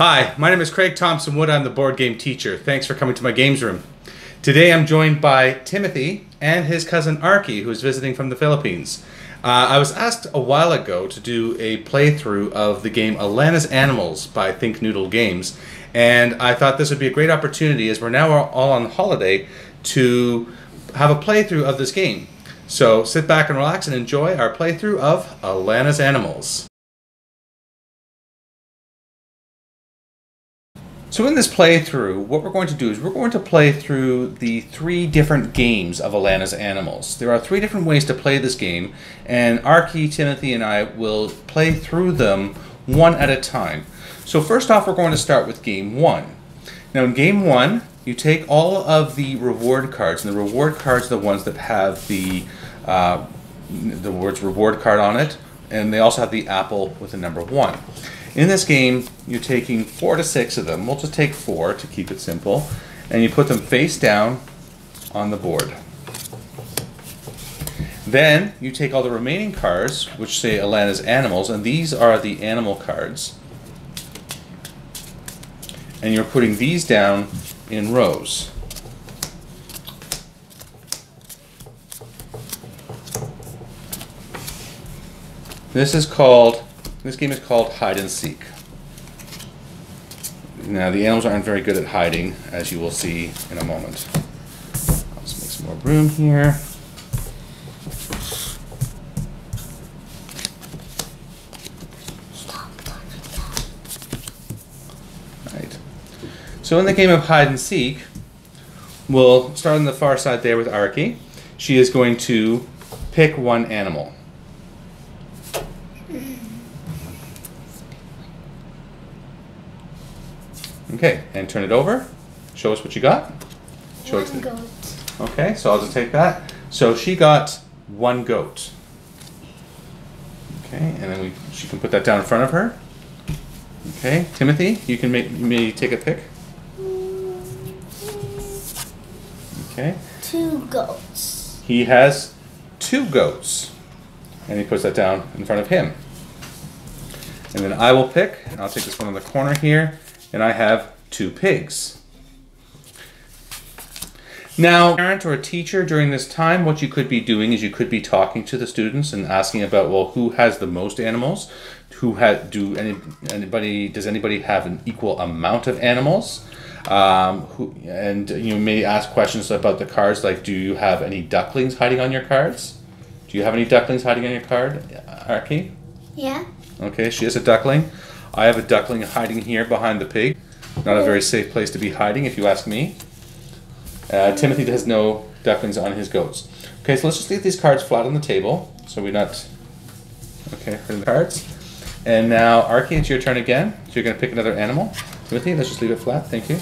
Hi, my name is Craig Thompson Wood. I'm the board game teacher. Thanks for coming to my games room. Today I'm joined by Timothy and his cousin Archee, who is visiting from the Philippines. I was asked a while ago to do a playthrough of the game Alana's Animals by Think Noodle Games, and I thought this would be a great opportunity, as we're now all on holiday, to have a playthrough of this game. So sit back and relax and enjoy our playthrough of Alana's Animals. So in this playthrough, what we're going to do is we're going to play through the 3 different games of Alana's Animals. There are 3 different ways to play this game, and Archee, Timothy, and I will play through them one at a time. So first off, we're going to start with game 1. Now in game 1, you take all of the reward cards, and the reward cards are the ones that have the words reward card on it, and they also have the apple with the number 1. In this game, you're taking 4 to 6 of them. We'll just take 4 to keep it simple. And you put them face down on the board. Then you take all the remaining cards, which say Alana's Animals, and these are the animal cards. And you're putting these down in rows. This game is called Hide and Seek. Now the animals aren't very good at hiding, as you will see in a moment. I'll just make some more room here. Right. So in the game of Hide and Seek, we'll start on the far side there with Archee. She is going to pick one animal. Okay, and turn it over. Show us what you got. One goat. Okay, so I'll just take that. So she got 1 goat. Okay, and then she can put that down in front of her. Okay, Timothy, you can maybe take a pick. Okay. 2 goats. He has 2 goats, and he puts that down in front of him. And then I will pick, and I'll take this one in the corner here. And I have 2 pigs. Now, a parent or a teacher during this time, what you could be doing is you could be talking to the students and asking about, well, who has the most animals? Does anybody have an equal amount of animals? And you may ask questions about the cards, like, do you have any ducklings hiding on your cards? Do you have any ducklings hiding on your card, Archee? Yeah. Okay, she has a duckling. I have a duckling hiding here behind the pig. Not a very safe place to be hiding, if you ask me. Timothy has no ducklings on his goats. Okay, so let's just leave these cards flat on the table, so we're not... Okay, for the cards. And now, Archee, it's your turn again. So you're going to pick another animal. Timothy, let's just leave it flat. Thank you.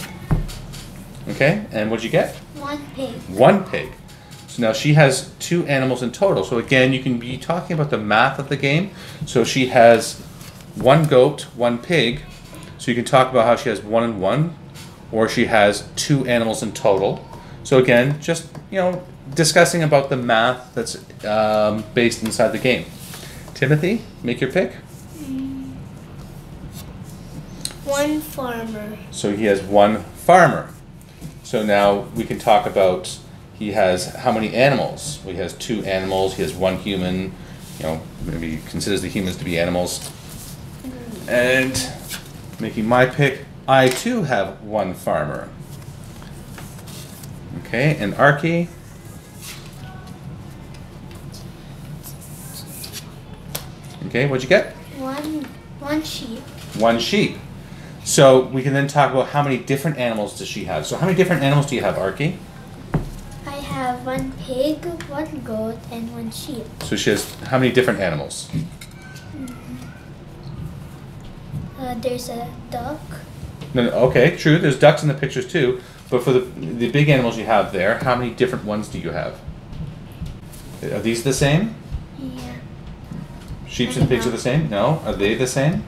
Okay, and what did you get? 1 pig. 1 pig. So now she has 2 animals in total. So again, you can be talking about the math of the game. So she has 1 goat, 1 pig, so you can talk about how she has 1 and 1, or she has 2 animals in total. So again, just, discussing about the math that's based inside the game. Timothy, make your pick. 1 farmer. So he has 1 farmer. So now we can talk about, he has how many animals? Well, he has 2 animals, he has 1 human, maybe he considers the humans to be animals. And making my pick, I too have 1 farmer. Okay, and Archee. Okay, what'd you get? 1 sheep. 1 sheep. So we can then talk about how many different animals does she have. So how many different animals do you have, Archee? I have 1 pig, 1 goat, and 1 sheep. So she has how many different animals? There's a duck. No, okay, true. There's ducks in the pictures too. But for the big animals you have there, how many different ones do you have? Are these the same? Yeah. Sheep and pigs are the same? No. Are they the same?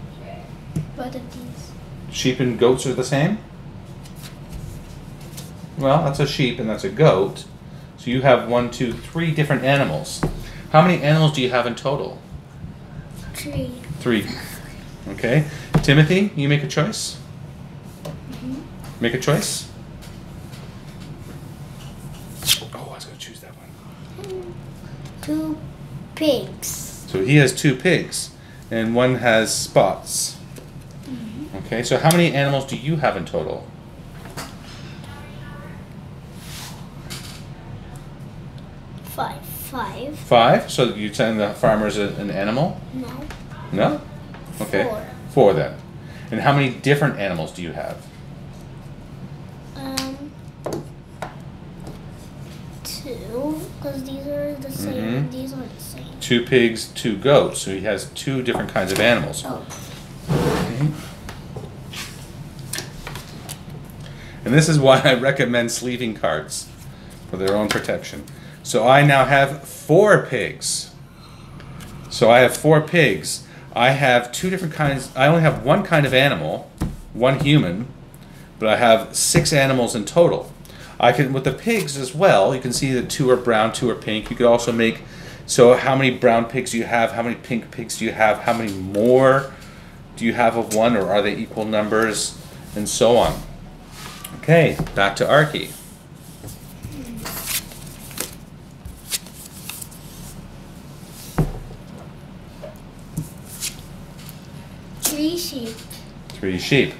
Both of these. Sheep and goats are the same? Well, that's a sheep and that's a goat. So you have 1, 2, 3 different animals. How many animals do you have in total? 3. 3. Okay. Timothy, you make a choice. Make a choice. Oh, I was going to choose that one. 2 pigs. So he has 2 pigs, and one has spots. Okay, so how many animals do you have in total? 5. 5. 5? So you saying the farmer's an animal? No. No? Okay. 4. 4 then. And how many different animals do you have? 2, because these are the same. These are the same. 2 pigs, 2 goats. So he has 2 different kinds of animals. Oh. Okay. And this is why I recommend sleeving cards for their own protection. So I now have 4 pigs. So I have 4 pigs. I have 2 different kinds. I only have 1 kind of animal, 1 human, but I have 6 animals in total. I can, with the pigs as well, you can see that 2 are brown, 2 are pink. You could also make, so how many brown pigs do you have? How many pink pigs do you have? How many more do you have of one, or are they equal numbers? And so on. Okay, back to Archee. 3 sheep. 3 sheep.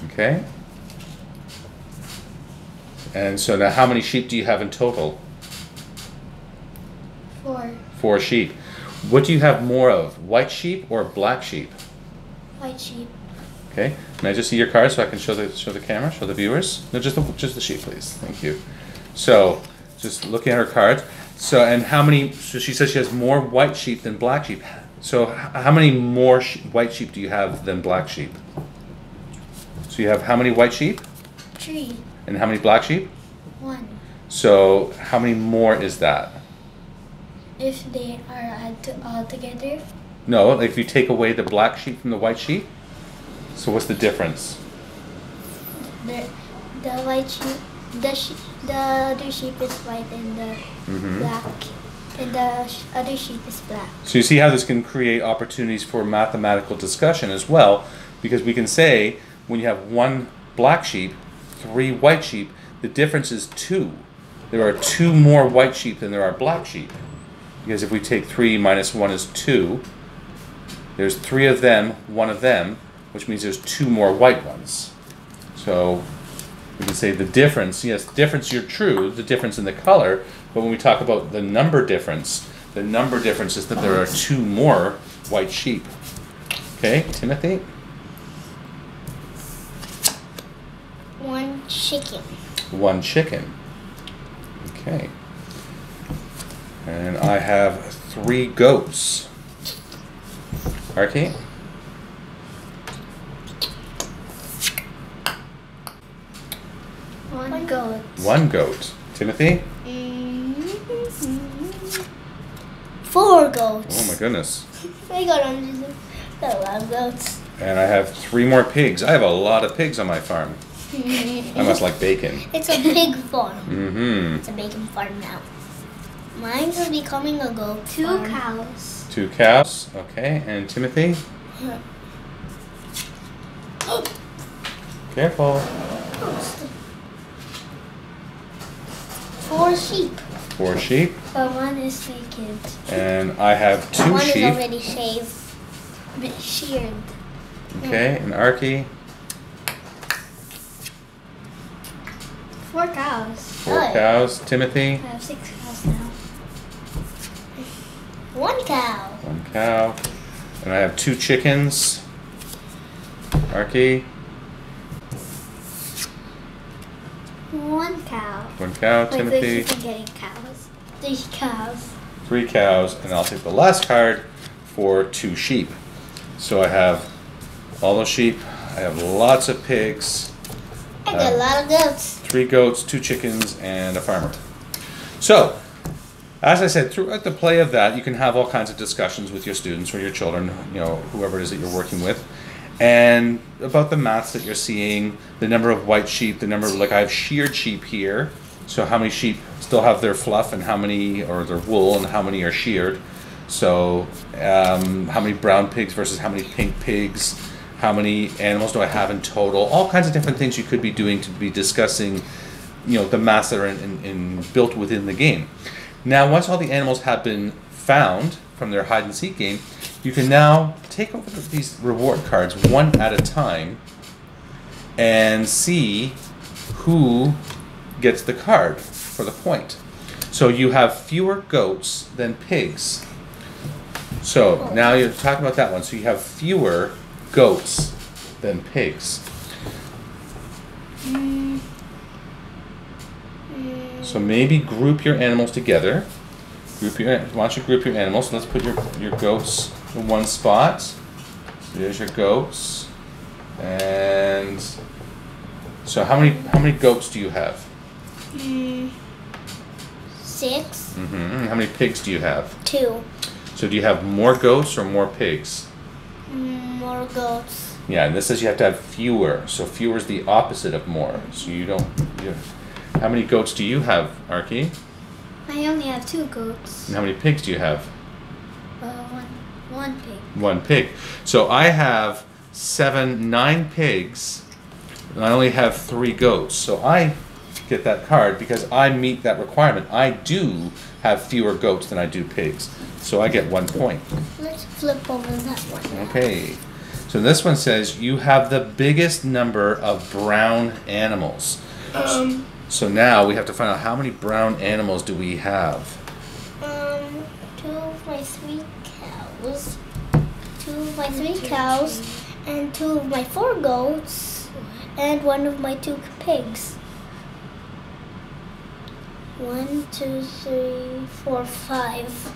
Okay. And so now how many sheep do you have in total? 4. 4 sheep. What do you have more of, white sheep or black sheep? White sheep. Okay. May I just see your card so I can show the camera, show the viewers? No, just the sheep, please. Thank you. So, just looking at her card. So, and how many? So she says she has more white sheep than black sheep. So, how many more white sheep do you have than black sheep? So you have how many white sheep? 3. And how many black sheep? 1. So, how many more is that? If they are all together. No, if you take away the black sheep from the white sheep. So what's the difference? The white sheep, the other sheep is white and the black, and the other sheep is black. So you see how this can create opportunities for mathematical discussion as well, because we can say when you have 1 black sheep, 3 white sheep, the difference is 2. There are 2 more white sheep than there are black sheep. Because if we take 3 minus 1 is 2, there's 3 of them, 1 of them, which means there's 2 more white ones. So we can say the difference, yes, difference, you're true, the difference in the color, but when we talk about the number difference is that there are 2 more white sheep. Okay, Timothy? 1 chicken. 1 chicken. Okay. And I have 3 goats. Archee? 1 goat. 1 goat. Timothy? 4 goats. Oh my goodness. I got a lot of goats. And I have 3 more pigs. I have a lot of pigs on my farm. I must like bacon. It's a big farm. Mm-hmm. It's a bacon farm now. Mine's becoming a goat. 2 cows. 2 cows. Okay. And Timothy? Careful. 4 sheep. 4 sheep. But 1 is naked. And I have 2 1 sheep. is already shaved. Sheared. Okay. And Archee? 4 cows. 4 cows. Timothy? I have 6 cows now. 1 cow. 1 cow. And I have 2 chickens. Archee? 1 cow. 1 cow. Wait, Timothy? keep getting cows. 3 cows. 3 cows. And I'll take the last card for 2 sheep. So I have all those sheep. I have lots of pigs. I got a lot of goats. 3 goats, 2 chickens, and a farmer. So, as I said, throughout the play of that, you can have all kinds of discussions with your students or your children, you know, whoever it is that you're working with, and about the maths that you're seeing, the number of white sheep, the number of, like I have sheared sheep here, so how many sheep still have their fluff and how many, or their wool, and how many are sheared. So, how many brown pigs versus how many pink pigs, How many animals do I have in total? All kinds of different things you could be doing to be discussing, the maths that are built within the game. Now, once all the animals have been found from their hide and seek game, you can now take over these reward cards one at a time and see who gets the card for the point. So you have fewer goats than pigs. So now you're talking about that one. So you have fewer goats than pigs. So maybe group your animals together. Why don't you group your animals? So let's put your goats in one spot. So there's your goats. And so how many goats do you have? 6. How many pigs do you have? 2. So do you have more goats or more pigs? More goats. Yeah, and this says you have to have fewer. So fewer is the opposite of more. So how many goats do you have, Archie? I only have 2 goats. And how many pigs do you have? One pig. 1 pig. So I have 9 pigs, and I only have 3 goats. So I get that card because I meet that requirement. I do have fewer goats than I do pigs. So I get 1 point. Let's flip over that one. Okay. So this one says you have the biggest number of brown animals. So now we have to find out how many brown animals do we have. 2 of my 3 cows. 2 of my 3 cows. And 2 of my 4 goats. And 1 of my 2 pigs. 1, 2, 3, 4, 5.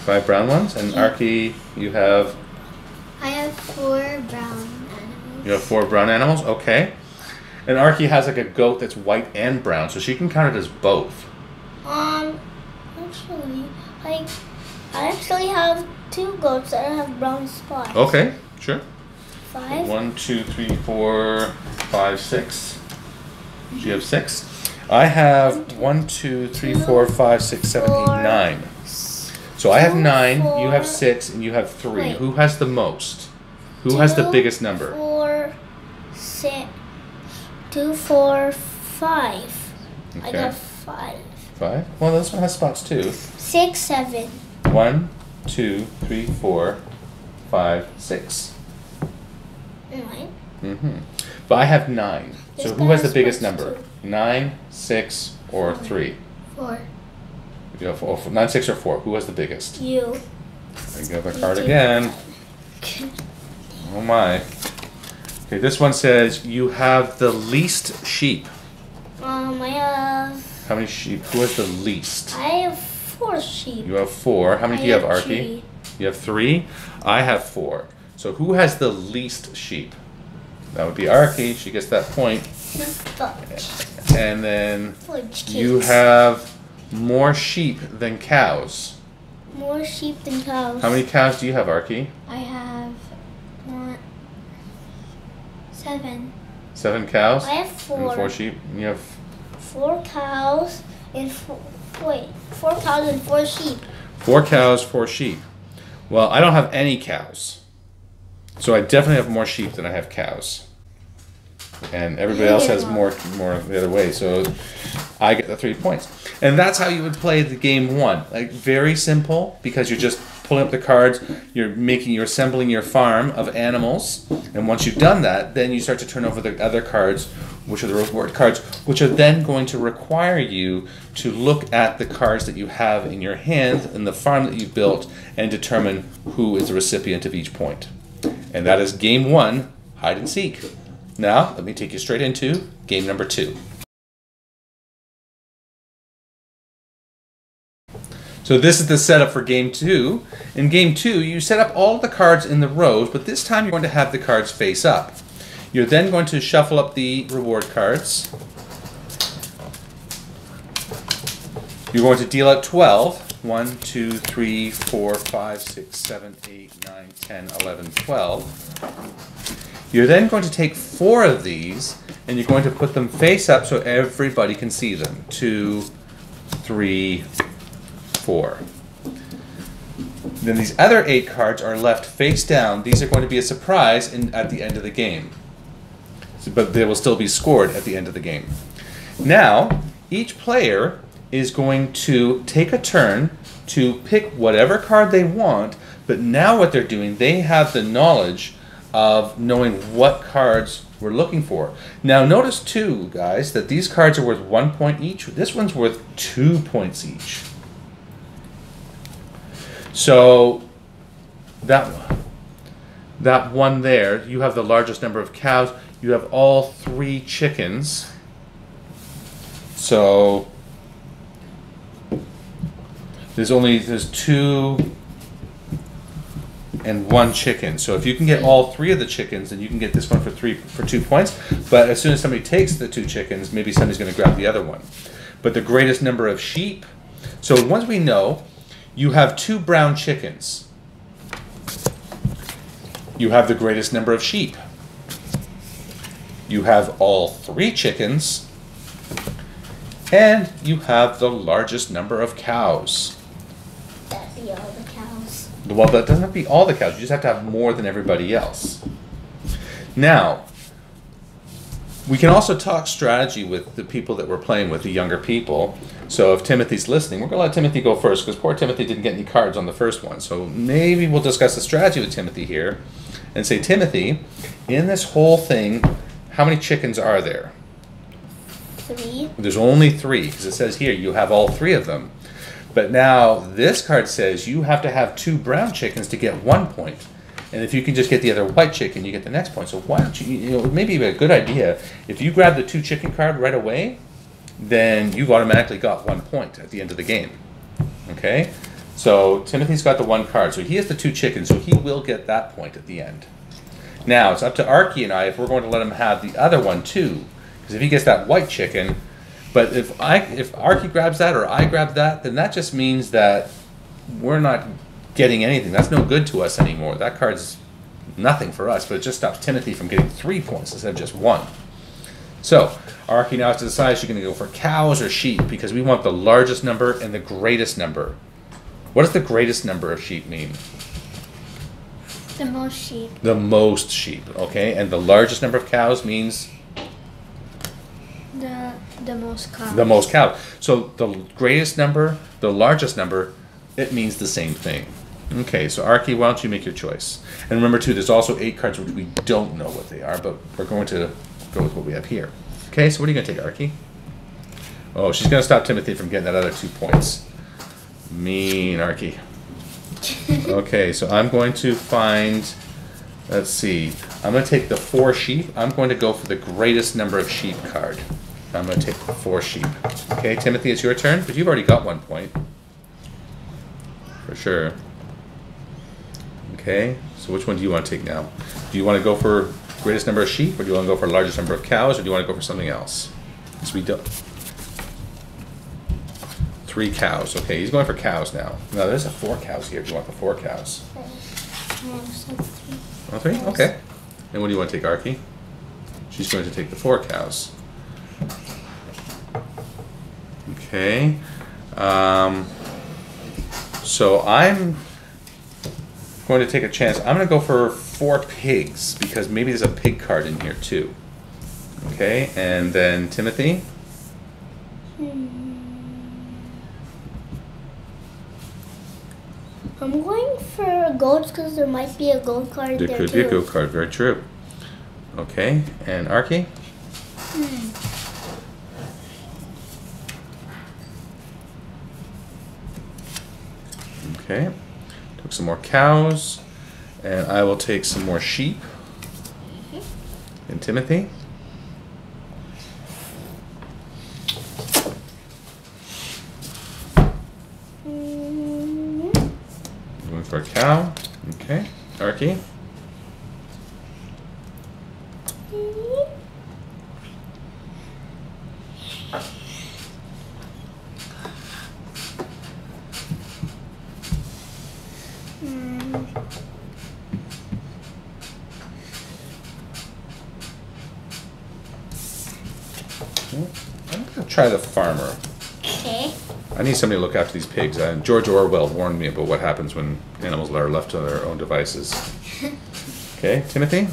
5 brown ones? And Archie, you have? I have 4 brown animals. You have 4 brown animals? Okay. And Archie has like a goat that's white and brown, so she can count it as both. Actually, I actually have 2 goats that have brown spots. Okay, sure. 5. 1, 2, 3, 4, 5, 6. Do you have 6? I have 1, 2, 3, 4, 5, 6, 7, 8, 9. So I have 9, you have 6, and you have 3. Wait. Who has the most? Who has the biggest number? 4, 6, 2, 4, 5. Okay. I got 5. 5? Well, this one has spots too. 6, 7. 1, 2, 3, 4, 5, 6. 9. But I have 9. So This who guy has the has biggest spots number? too. 9, 6, or 3? 4. You have 9, 6, or 4. Who has the biggest? You. I give the card again. Oh my. Okay, this one says you have the least sheep. I have. How many sheep? Who has the least? I have 4 sheep. You have 4. How many do you have, Archie? 3. You have 3? I have 4. So who has the least sheep? That would be Archie. She gets that point. And then you have more sheep than cows. More sheep than cows. How many cows do you have, Archie? I have 7. 7 cows? I have And 4. 4 sheep. And you have 4 cows and 4 cows and 4 sheep. 4 cows, 4 sheep. Well, I don't have any cows. So I definitely have more sheep than I have cows. And everybody else has more the other way. So I get the 3 points. And that's how you would play the game 1. Like, very simple, because you're just pulling up the cards, you're assembling your farm of animals, and once you've done that, then you start to turn over the other cards, which are the reward cards, which are then going to require you to look at the cards that you have in your hand in the farm that you've built and determine who is the recipient of each point. And that is game 1, hide and seek. Now, let me take you straight into game number 2. So this is the setup for game 2. In game 2, you set up all the cards in the rows, but this time you're going to have the cards face up. You're then going to shuffle up the reward cards. You're going to deal out 12. 1, 2, 3, 4, 5, 6, 7, 8, 9, 10, 11, 12. You're then going to take 4 of these, and you're going to put them face up so everybody can see them. 2, 3, 4. Then these other 8 cards are left face down. These are going to be a surprise at the end of the game. But they will still be scored at the end of the game. Now, each player is going to take a turn to pick whatever card they want, but now what they're doing, they have the knowledge of knowing what cards we're looking for. Now notice too, guys, that these cards are worth 1 point each. This one's worth 2 points each. So that one there, you have the largest number of cows. You have all 3 chickens. So there's 2 and 1 chicken. So if you can get all 3 of the chickens, then you can get this one for 2 points. But as soon as somebody takes the 2 chickens, maybe somebody's going to grab the other one. But the greatest number of sheep. So once we know, you have 2 brown chickens. You have the greatest number of sheep. You have all 3 chickens. And you have the largest number of cows. That'd be all the cows. Well, that doesn't have to be all the cows. You just have to have more than everybody else. Now, we can also talk strategy with the people that we're playing with, the younger people. So if Timothy's listening, we're going to let Timothy go first because poor Timothy didn't get any cards on the first one. So maybe we'll discuss the strategy with Timothy here and say, Timothy, in this whole thing, how many chickens are there? 3. There's only 3 because it says here you have all 3 of them. But now this card says you have to have 2 brown chickens to get 1 point. And if you can just get the other white chicken, you get the next point. So why don't you know, maybe a good idea, if you grab the 2 chicken card right away, then you've automatically got 1 point at the end of the game. Okay? So Timothy's got the 1 card. So he has the 2 chickens, so he will get that point at the end. Now, it's up to Archee and I if we're going to let him have the other one too. Because if he gets that white chicken, but if Archee grabs that or I grab that, then that just means that we're not getting anything. That's no good to us anymore. That card's nothing for us, but it just stops Timothy from getting 3 points instead of just 1. So, Archee now has to decide if she's going to go for cows or sheep because we want the largest number and the greatest number. What does the greatest number of sheep mean? The most sheep. The most sheep, okay? And the largest number of cows means? The most cows. The most cows. So the greatest number, the largest number, it means the same thing. Okay, so Archee, why don't you make your choice? And remember too, there's also 8 cards which we don't know what they are, but we're going to go with what we have here. Okay, so what are you going to take, Archee? Oh, she's going to stop Timothy from getting that other 2 points. Mean Archee. Okay, so I'm going to find, let's see, I'm going to take the 4 sheep. I'm going to go for the greatest number of sheep card. I'm going to take the 4 sheep. Okay, Timothy, it's your turn, but you've already got 1 point. For sure. Okay, so which one do you want to take now? Do you want to go for greatest number of sheep, or do you want to go for largest number of cows, or do you want to go for something else? Because we don't. 3 cows. Okay, he's going for cows now. No, there's 4 cows here if you want the 4 cows. Oh, 3? Okay. And what do you want to take, Archee? She's going to take the 4 cows. Okay. So I'm going to take a chance. I'm going to go for 4 pigs because maybe there's a pig card in here too. Okay, and then Timothy. I'm going for goats because there might be a goat card there. There could be a goat card, very true. Okay, and Archee? Okay, took some more cows, and I will take some more sheep. And Timothy? Going for a cow. Okay, Archee? I'm going to try the farmer. Okay. I need somebody to look after these pigs. George Orwell warned me about what happens when animals are left to their own devices. Okay, Timothy?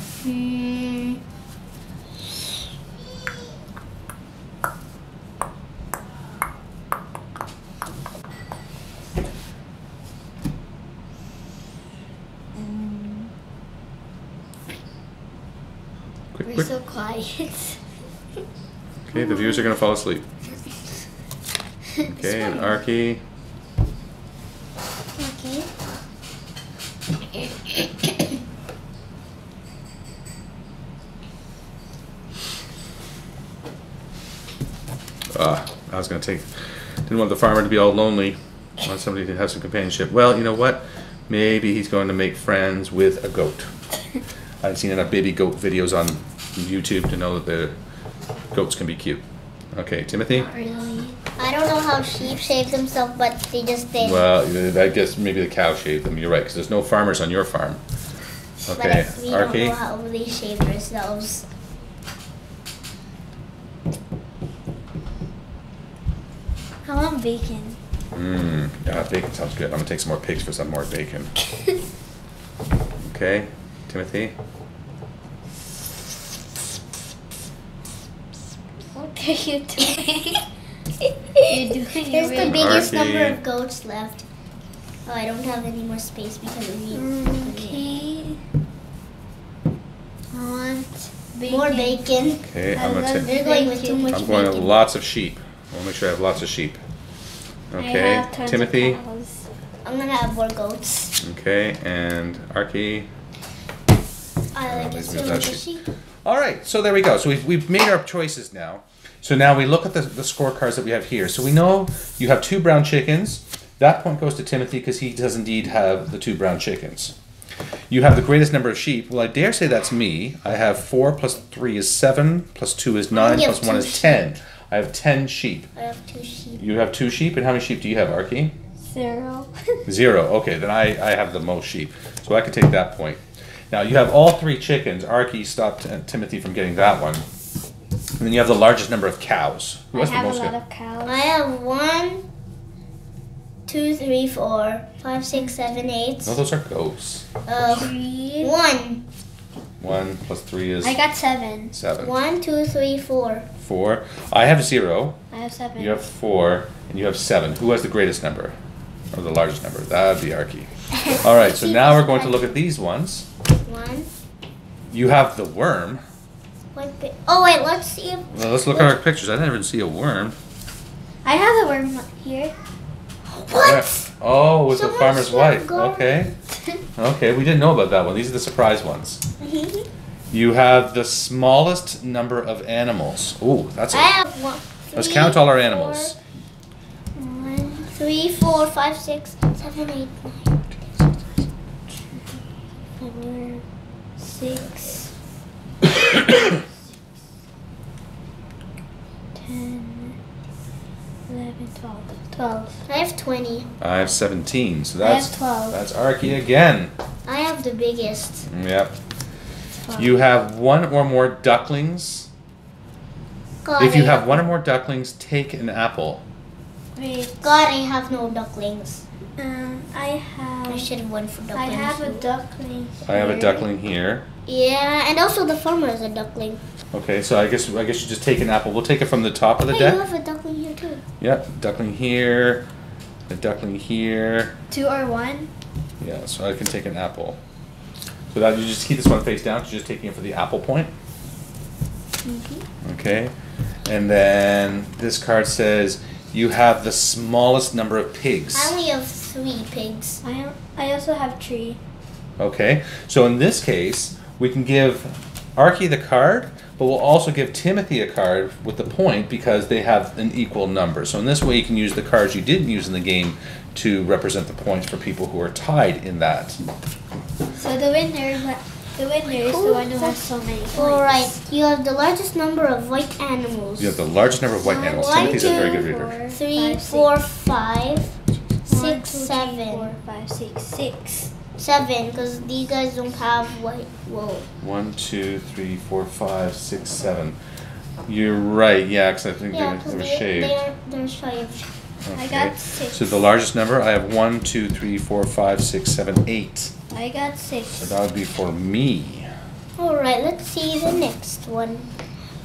Quick, We're quick. so quiet. Okay, the viewers are going to fall asleep. Okay, and Archie. Okay. I was going to didn't want the farmer to be all lonely. I want somebody to have some companionship. Well, you know what? Maybe he's going to make friends with a goat. I've seen enough baby goat videos on YouTube to know that the goats can be cute. Okay, Timothy? Not really. I don't know how sheep shave themselves, but they just did. Well, I guess maybe the cow shaved them. You're right, because there's no farmers on your farm. Okay, But we don't Archie? know how they shave themselves. I want bacon. Yeah, bacon sounds good. I'm going to take some more pigs for some more bacon. Okay, Timothy? What are you doing? You're doing Here's it the really biggest Archie. number of goats left. Oh, I don't have any more space because of you. Okay. I want bacon. More bacon. Okay, I I'm going love to They're going with too much I'm going to bacon. lots of sheep. I want to make sure I have lots of sheep. I Okay, have tons Timothy? of cows. I'm gonna have more goats. Okay, and Archie? I like it Let's too move much that sheep. sheep. All right, so there we go. So we've made our choices now. So now we look at the scorecards that we have here. So we know you have 2 brown chickens. That point goes to Timothy because he does indeed have the 2 brown chickens. You have the greatest number of sheep. Well, I dare say that's me. I have 4 plus 3 is 7, plus 2 is 9, only have plus 1 2 is 10. I have 10 sheep. I have 2 sheep. You have 2 sheep, and how many sheep do you have, Archie? 0. 0. Okay, then I have the most sheep. So I could take that point. Now you have all 3 chickens. Archie stopped Timothy from getting that one. And then you have the largest number of cows. Who I has the have a most? lot of cows. I have 1, 2, 3, 4, 5, 6, 7, 8. No, those are goats. 3. 1. 1 plus 3 is I got 7. 7. 1, 2, 3, 4. 4. I have 0. I have 7. You have 4. And you have 7. Who has the greatest number? Or the largest number? That would be Archie. All right, so now we're going to look at these ones. 1. You have the worm. Oh wait, let's see if Well, let's look at our pictures. I didn't even see a worm. I have a worm here. what? Oh, with the Someone farmer's stole wife. goat. Okay. Okay, we didn't know about that one. These are the surprise ones. You have the smallest number of animals. Ooh, that's I a... have 1. Let's count all our animals. 1, 3, 4, 5, 6, 7, 8, 9. 6. 10, 11, 12. I have 20. I have 17, so I have that's 12. that's Archie again. I have the biggest. Yep. You have 1 or more ducklings. God, If you I have 1 or more ducklings, take an apple. Wait. God, I have no ducklings. I I should have went for I ducklings. have a duckling. I have a here. duckling here. Yeah, and also the farmer has a duckling. Okay, so I guess you just take an apple. We'll take it from the top of the Hey, you deck. have a duckling here too. Yep, duckling here, a duckling here. 2 or 1. Yeah, so I can take an apple. So that you just keep this one face down because you're just taking it for the apple point. Okay, and then this card says you have the smallest number of pigs. I only have 3 pigs. I also have 3. Okay, so in this case, we can give Archie the card, but we'll also give Timothy a card with the point because they have an equal number. So in this way, you can use the cards you didn't use in the game to represent the points for people who are tied in that. So the winner is the one who has so many points. Alright, you have the largest number of white animals. You have the largest number of white animals. 1, Timothy's a very 2, good reader. 3, 4, 5, 6, 1, 2, 3, 7. 4, 5, 6, 6. 7, because these guys don't have white. Whoa. 1, 2, 3, 4, 5, 6, 7. You're right, yeah, because I think Yeah, they because were shaved. they're shaved. I got 6. So the largest number, I have 1, 2, 3, 4, 5, 6, 7, 8. I got 6. So that would be for me. Alright, let's see the next one.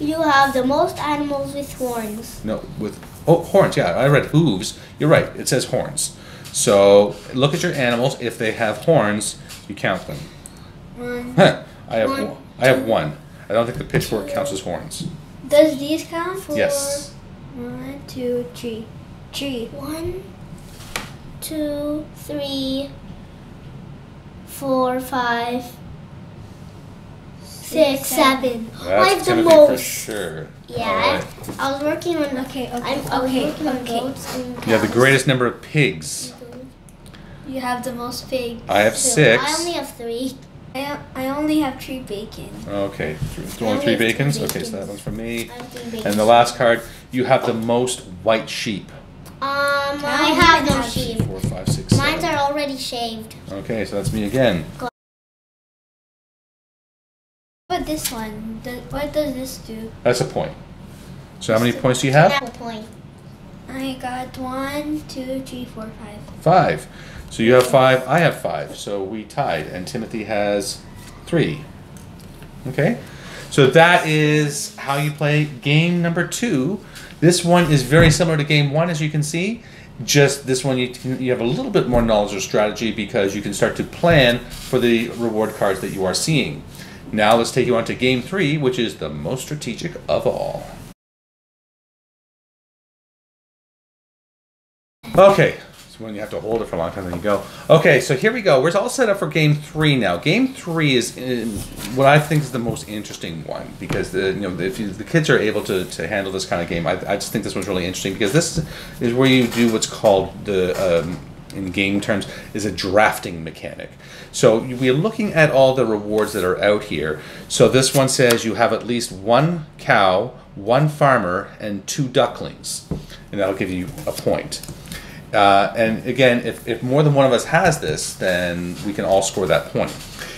You have the most animals with horns. No, with horns. Yeah, I read hooves. You're right. It says horns. So look at your animals. If they have horns, you count them. 1. I have 1. I don't think the pitchfork counts as horns. Does these count? 4. Yes. 1, 2, 3. 3. 1, 2, 3, 4, 5, 6, 7. I have That's the Timothy most. for sure. Yeah, Alright. I was working on. Okay, I was working on goats and cows. You have the greatest number of pigs. You have the most pigs. I have 6. I only have 3. I only have 3 bacon. Okay, I only 3 only have 2 bacons. Okay, so bacons. that one's for me. I have 3 bacons. And the last card, you have the most white sheep. I have no have sheep. 4, 5, 6, 7. Mine are already shaved. Okay, so that's me again. What this one? What does this do? That's a point. So how many points do you have? A point. I got 1, 2, 3, 4, 5. 5. So you have 5, I have 5. So we tied, and Timothy has 3. Okay? So that is how you play game number 2. This one is very similar to game 1, as you can see. Just this one, you have a little bit more knowledge or strategy because you can start to plan for the reward cards that you are seeing. Now let's take you on to game 3, which is the most strategic of all. Okay, so when you have to hold it for a long time, then you go. Okay, so here we go. We're all set up for game 3 now. Game 3 is what I think is the most interesting one because the kids are able to handle this kind of game. I just think this one's really interesting because this is where you do what's called in game terms is a drafting mechanic. So we are looking at all the rewards that are out here. So this one says you have at least 1 cow, 1 farmer, and 2 ducklings, and that'll give you a point. And again, if more than one of us has this, then we can all score that point.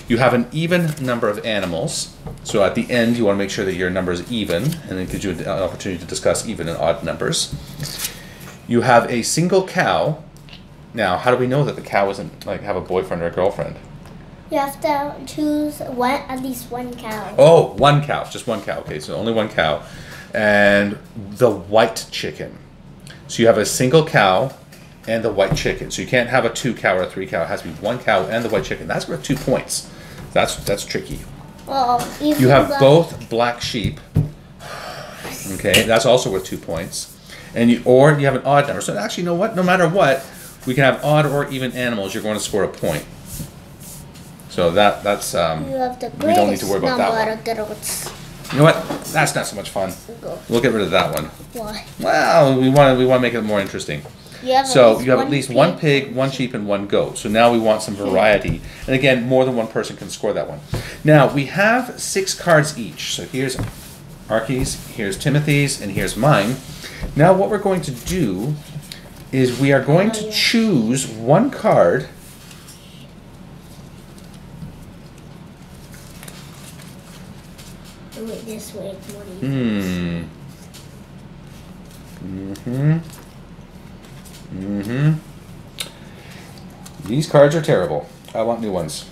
You have an even number of animals. So at the end, you want to make sure that your number is even, and it gives you an opportunity to discuss even and odd numbers. You have a single cow. Now, how do we know that the cow isn't have a boyfriend or a girlfriend? You have to choose at least 1 cow. Oh, 1 cow, just 1 cow. Okay, so only 1 cow. And the white chicken. So you have a single cow and the white chicken. So you can't have a 2 cow or a 3 cow. It has to be 1 cow and the white chicken. That's worth 2 points. That's tricky. You have both black sheep. Okay, that's also worth 2 points. And you have an odd number. So actually, you know what? No matter what, we can have odd or even animals. You're going to score a point. So that's you have the we don't need to worry about that one. You know what? That's not so much fun. We'll get rid of that one. Why? Well, we want to make it more interesting. So you have at least 1 pig, 1 sheep, and 1 goat. So now we want some variety. And again, more than 1 person can score that one. Now, we have 6 cards each. So here's Archee's, here's Timothy's, and here's mine. Now what we're going to do is we are going to choose 1 card. Do it this way. It's more easy. These cards are terrible. I want new ones.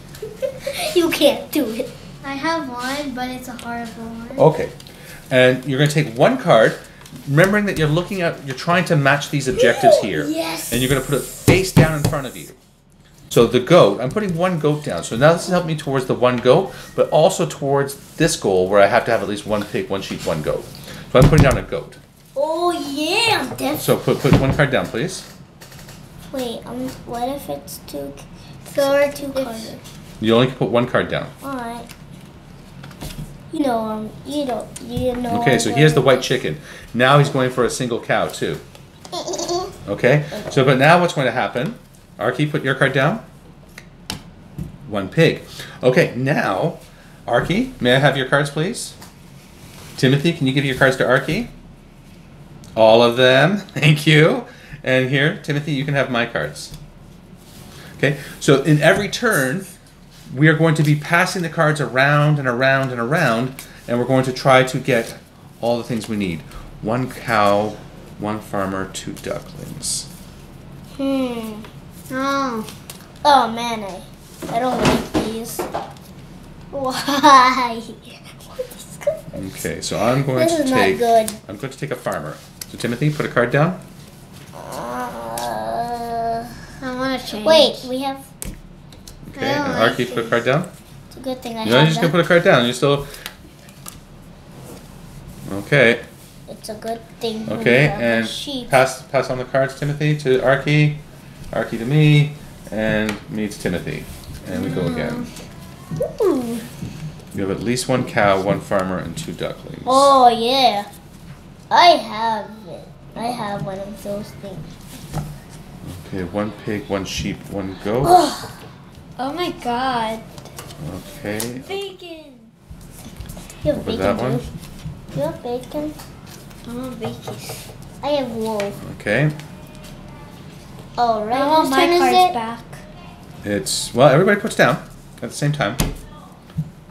You can't do it. I have one, but it's a horrible one. Okay. And you're going to take 1 card, remembering that you're trying to match these objectives here. Yes. And you're going to put it face down in front of you. So the goat, I'm putting 1 goat down. So now this has helped me towards the 1 goat, but also towards this goal where I have to have at least 1 pig, 1 sheep, 1 goat. So I'm putting down a goat. Oh yeah, definitely. So put 1 card down, please. Wait, what if it's 2? So 2 cards. You only can put 1 card down. All right. You know. Okay, so here's the white chicken. Now he's going for a single cow too. Okay, so but now what's going to happen? Archee, put your card down. 1 pig. Okay, now, Archee, may I have your cards, please? Timothy, can you give your cards to Archee? All of them. Thank you. And here, Timothy, you can have my cards. Okay, so in every turn, we are going to be passing the cards around and around and around, and we're going to try to get all the things we need. 1 cow, 1 farmer, 2 ducklings. Oh. Oh man, I don't like these. Why? Okay, so I'm going This to is take. not good. I'm going to take a farmer. So Timothy, put a card down. I want to change. Wait, we have. Okay, I don't and like Archie, put a card down. It's a good thing I No, you're have just gonna that. put a card down. You still. Okay. It's a good thing. we Okay, have a and sheep. pass on the cards, Timothy, to Archie, Archie to me, and me to Timothy. And we go again. Ooh. You have at least 1 cow, 1 farmer, and 2 ducklings. Oh yeah, I have it. I have one of those things. Okay, 1 pig, 1 sheep, 1 goat. Oh my god. Okay. Bacon. You have What was bacon that one? too. You have bacon. I want bacon. I have wool. Okay. All right. I want whose my turn is cards it? back. It's, well, everybody puts down at the same time.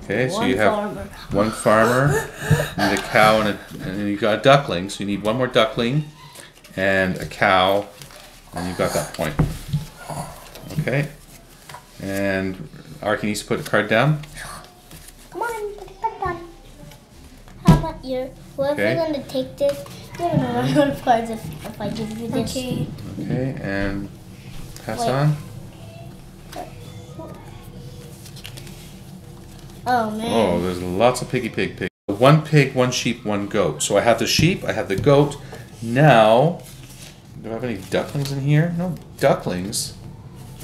Okay, so One you have farmer. 1 farmer, you need a cow, and you got a duckling. So you need 1 more duckling and a cow, and you've got that point. Okay. And Archie needs to put a card down. Come on, put it back down. How about you? Whoever's Okay. gonna take this, you're gonna run out of cards if I give you this. Okay. Okay, and pass Wait. on. Oh man. Oh, there's lots of pig. 1 pig, 1 sheep, 1 goat. So I have the sheep, I have the goat. Now, do I have any ducklings in here? No ducklings.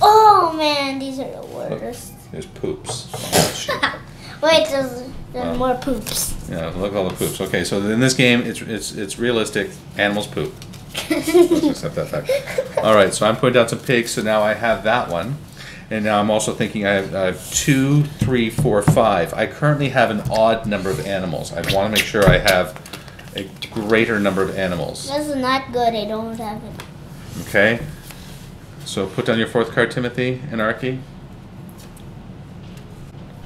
Oh man, these are the worst. There's poops. on that sheep. Wait, there's Oh. more poops. Yeah, look at all the poops. Okay, so in this game, it's realistic. Animals poop. Let's accept that fact. All right, so I'm putting down some pigs. So now I have that one, and now I'm also thinking I have 2, 3, 4, 5. I currently have an odd number of animals. I want to make sure I have a greater number of animals. This is not good. I don't have it. Okay. So put down your 4th card, Timothy and Archie.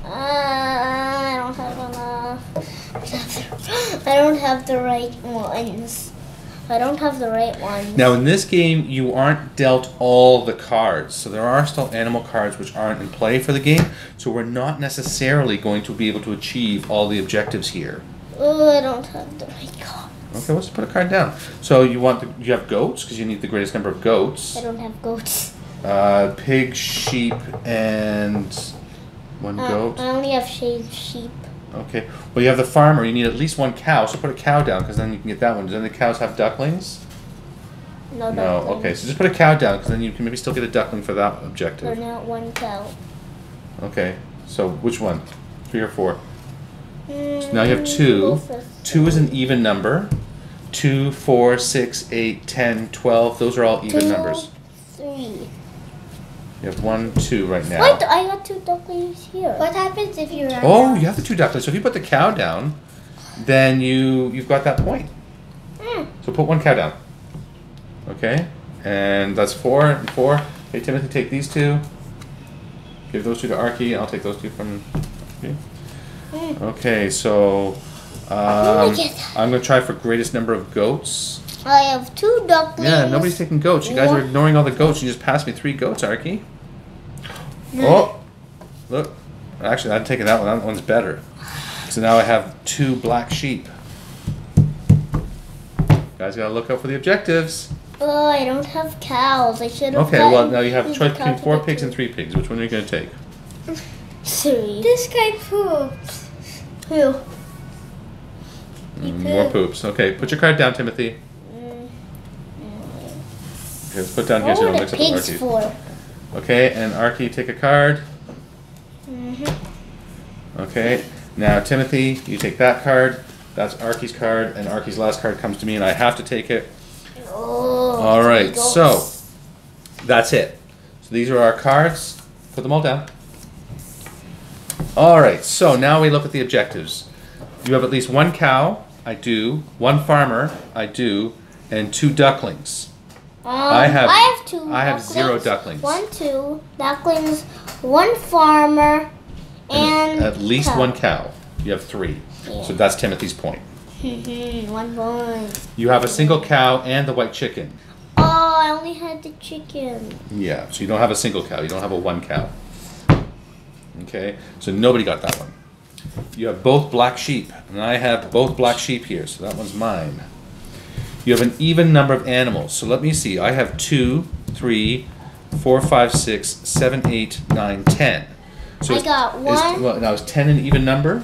I don't have enough. I don't have the right ones. I don't have the right ones. Now in this game, you aren't dealt all the cards. So there are still animal cards which aren't in play for the game. So we're not necessarily going to be able to achieve all the objectives here. Oh, I don't have the right cards. Okay, let's put a card down. So you have goats because you need the greatest number of goats. I don't have goats. Pig, sheep, and 1 goat. I only have shaved sheep. Okay. Well, you have the farmer. You need at least 1 cow. So put a cow down because then you can get that one. Does any cows have ducklings? No, No. ducklings. Okay. So just put a cow down because then you can maybe still get a duckling for that They're objective. not 1 cow. Okay. So which one? 3 or 4? So now you have 2. Both of 2 is an even number. 2, 4, 6, 8, 10, 12. Those are all even 2, numbers. 3. You have 1, 2 right now. Wait, I got 2 ducklings here. What happens if you run Oh, out? you have the 2 ducklings. So if you put the cow down, then you've got that point. Mm. So put 1 cow down. Okay, and that's 4 and 4. Hey Timothy, take these 2. Give those 2 to Archie. I'll take those 2 from you. Mm. Okay, so Let me get that. I'm gonna try for greatest number of goats. I have 2 ducklings. Yeah, nobody's taking goats. You guys are What? ignoring all the goats. You just passed me 3 goats, Archie. Oh, look. Actually, I'm taking that one. That one's better. So now I have 2 black sheep. Guys gotta look out for the objectives. Oh, I don't have cows. I should have. Okay, well now you have a used choice the cow between to 4 get pigs to- and 3 pigs. Which one are you gonna take? 3. This guy poops. Who? More poops. Okay, put your card down, Timothy. Okay, let's put down here so you What don't are mix the up with pigs Archie. for? Okay, and Archie, take a card. Mhm. Okay, now Timothy, you take that card. That's Archie's card, and Archie's last card comes to me, and I have to take it. Oh. All right, goats. so that's it. So these are our cards. Put them all down. All right, so now we look at the objectives. You have at least 1 cow. I do. 1 farmer. I do. And 2 ducklings. I have 2. I have 0 ducklings. 1, 2 ducklings, 1 farmer, and at least cow. 1 cow. You have 3. Yeah. So that's Timothy's point. 1 point. You have a single cow and the white chicken. Oh, I only had the chicken. Yeah, so you don't have a single cow. You don't have a 1 cow. Okay, so nobody got that one. You have both black sheep, and I have both black sheep here, so that one's mine. You have an even number of animals. So let me see. I have 2, 3, 4, 5, 6, 7, 8, 9, 10. So I got 1. Well, now is 10 an even number?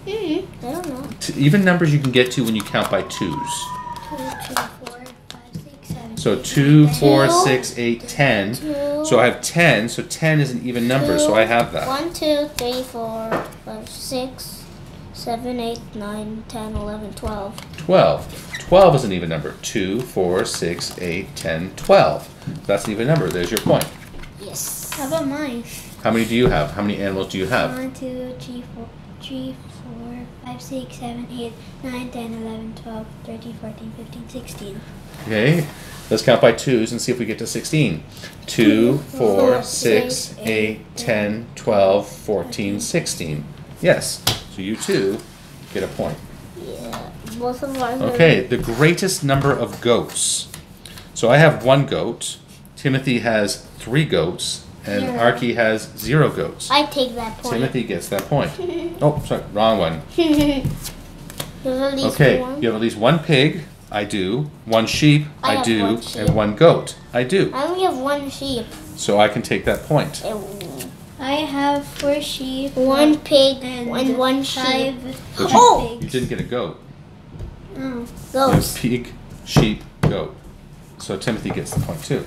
I don't know. Even numbers you can get to when you count by 2s. 2, 3, 4, 5, 6, 7. So 2, 4, 2, 6, 8, 10. 2. So I have 10. So 10 is an even number. So I have that. 1, 2, 3, 4, 5, 6, 7, 8, 9, 10, 11, 12. 12. 12 is an even number. 2, 4, 6, 8, 10, 12. That's an even number. There's your point. Yes. How about mine? How many do you have? How many animals do you have? 1, 2, 3, 4, 5, 6, 7, 8, 9, 10, 11, 12, 13, 14, 15, 16. Okay. Let's count by 2s and see if we get to 16. 2, 4, 6, 8, 10, 12, 14, 16. Yes. So you two get a point. Yeah. Both of ours Okay, the greatest number of goats. So I have 1 goat. Timothy has 3 goats. And Yeah. Archie has 0 goats. I take that point. Timothy gets that point. Oh, sorry, wrong one. You have at least Okay, one. you have at least 1 pig. I do. 1 sheep. I I have do. 1 sheep. And 1 goat. I do. I only have 1 sheep. So I can take that point. I have 4 sheep. 1 pig and and 1 sheep. 5 But Oh! you didn't get a goat. Oh. You have Goats. pig, sheep, goat. So Timothy gets the point too.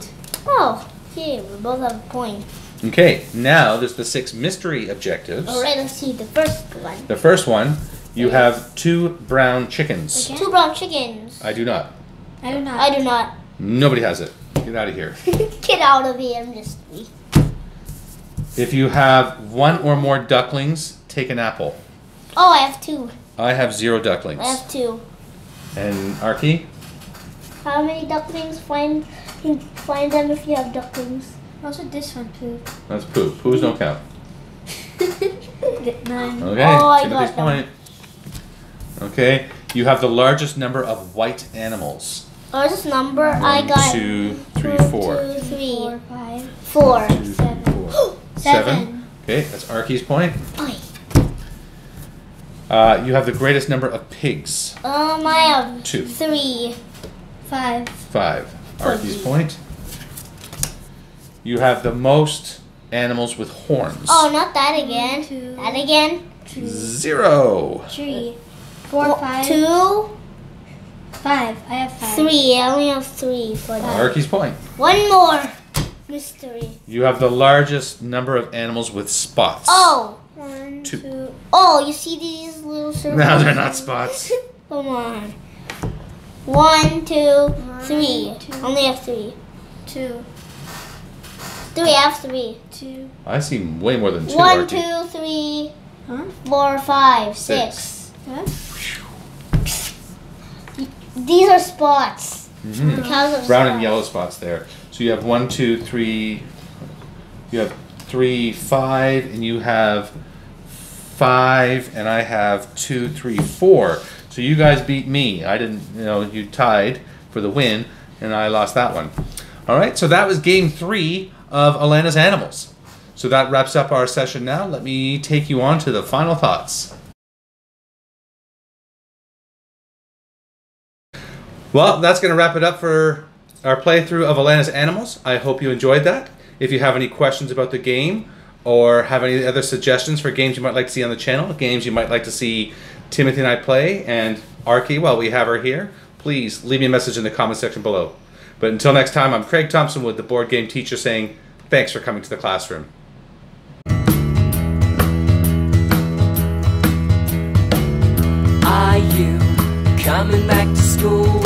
Oh, okay, we both have a point. Okay, now there's the 6 mystery objectives. Alright, let's see the first one. The first one, you have 2 brown chickens. Okay. 2 brown chickens. I do not. I do not. I do not. Nobody has it. Get out of here. Get out of here, mystery. If you have 1 or more ducklings, take an apple. Oh, I have 2. I have 0 ducklings. I have 2. And Archie? How many ducklings? Find them if you have ducklings. Also this one too. That's poo. Poo's no count. 9. Okay, Oh, I Timothy's got them. point. Okay, you have the largest number of white animals. Largest number I 1, got 2, 3, 4. 2, 3, 4, 5, 4. 2, 7. 4. 7. Okay, that's Archie's point. Okay. You have the greatest number of pigs. I have 2. 3. 5. 5. Archie's point. You have the most animals with horns. Oh, not that again. 2, That again. 0. 3, 4, 5. 2, 5. I have 5. 3. I only have 3 for that. Archie's point. 1 more. Mystery. You have the largest number of animals with spots. Oh. 1, 2. 2. Oh, you see these little circles? No, they're not spots. Come on. 1, 2, 3. 2. Only have 3. 2. 3. I have 3. 2. I see way more than 2, 1, Archie. 2, 3, Huh? 4, 5, 6. 6. Huh? These are spots. Mhm. The cows are Brown and spots. yellow spots there. So you have 1, 2, 3. You have 3, 5, and you have 5, and I have 2, 3, 4. So you guys beat me. I didn't. You tied for the win, and I lost that one. All right. So that was game 3 of Alana's Animals. So that wraps up our session now. Let me take you on to the final thoughts. Well, that's going to wrap it up for our playthrough of Alana's Animals. I hope you enjoyed that. If you have any questions about the game or have any other suggestions for games you might like to see on the channel, games you might like to see Timothy and I play, and Archie while we have her here, please leave me a message in the comment section below. But until next time, I'm Craig Thompson with the Board Game Teacher saying thanks for coming to the classroom. Are you coming back to school?